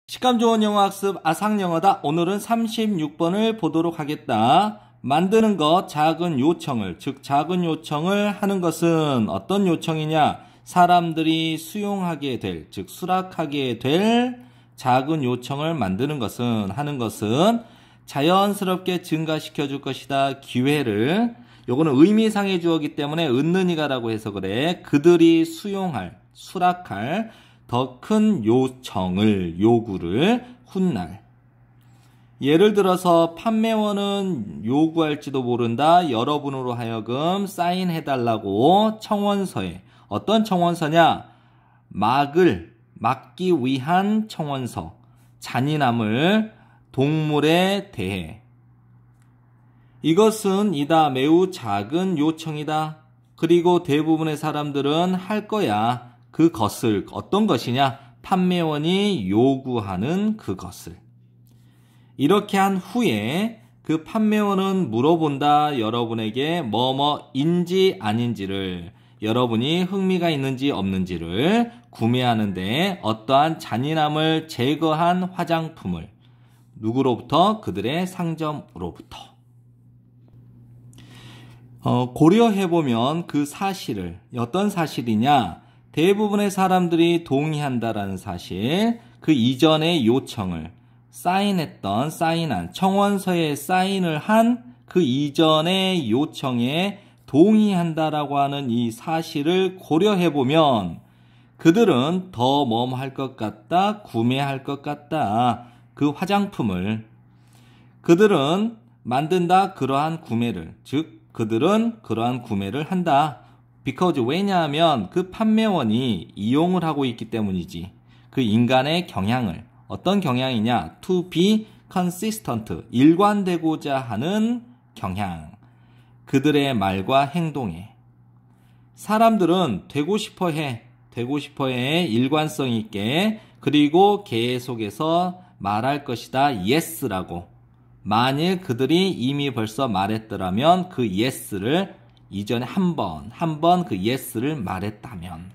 식감 좋은 영어 학습 아상영어다. 오늘은 36번을 보도록 하겠다. 만드는 것, 작은 요청을, 즉 작은 요청을 하는 것은 어떤 요청이냐? 사람들이 수용하게 될, 즉 수락하게 될 작은 요청을 만드는 것은, 하는 것은 자연스럽게 증가시켜 줄 것이다. 기회를. 요거는 의미상의 주어이기 때문에 은는이가라고 해서 그래. 그들이 수용할, 수락할 더 큰 요청을, 요구를 훗날. 예를 들어서 판매원은 요구할지도 모른다. 여러분으로 하여금 사인해달라고 청원서에, 어떤 청원서냐? 막기 위한 청원서. 잔인함을 동물에 대해. 이것은 이다 매우 작은 요청이다. 그리고 대부분의 사람들은 할 거야. 그것을. 어떤 것이냐? 판매원이 요구하는 그것을. 이렇게 한 후에 그 판매원은 물어본다. 여러분에게 뭐뭐인지 아닌지를, 여러분이 흥미가 있는지 없는지를 구매하는데 어떠한 잔인함을 제거한 화장품을. 누구로부터? 그들의 상점으로부터. 고려해보면 그 사실을, 어떤 사실이냐? 대부분의 사람들이 동의한다라는 사실, 그 이전의 요청을 사인한 청원서에 사인을 한 그 이전의 요청에 동의한다라고 하는 이 사실을 고려해보면 그들은 더 할 것 같다, 구매할 것 같다. 그 화장품을 그들은 만든다. 그러한 구매를, 즉 그들은 그러한 구매를 한다. because 왜냐하면 그 판매원이 이용을 하고 있기 때문이지. 그 인간의 경향을, 어떤 경향이냐? to be consistent, 일관되고자 하는 경향. 그들의 말과 행동에. 사람들은 되고 싶어 해, 일관성 있게. 그리고 계속해서 말할 것이다. yes라고. 만일 그들이 이미 벌써 말했더라면 그 yes를 이전에 한 번 그 yes를 말했다면.